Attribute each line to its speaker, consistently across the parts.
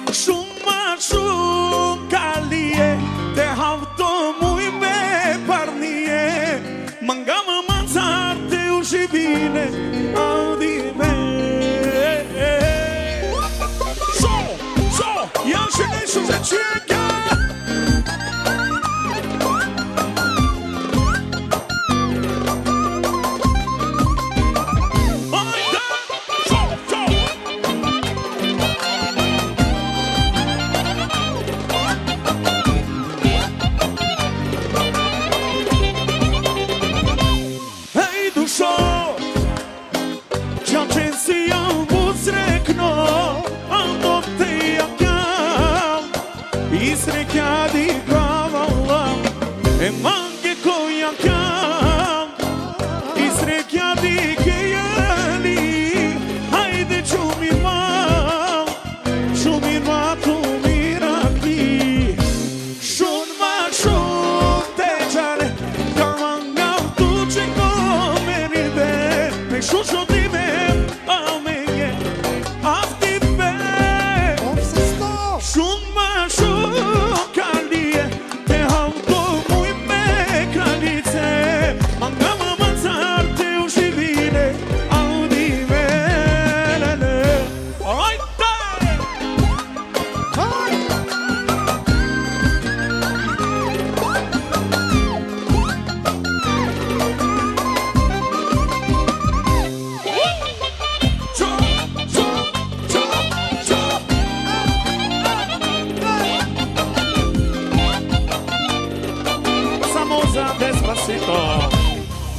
Speaker 1: Shumë ma shumë kalije, te havto muj me parnije, më nga më mancar te u shibine, adime. Janë shënej shumë se qeka.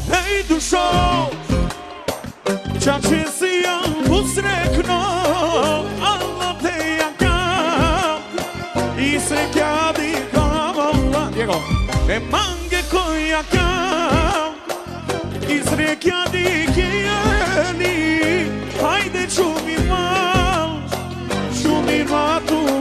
Speaker 1: Hej dusho, qa që si janë pusrekno, Allah te janë kam, i se kja di kam Allah, Diego, e mange koja kam, i se kja di kjeni, hajde qumi mal tu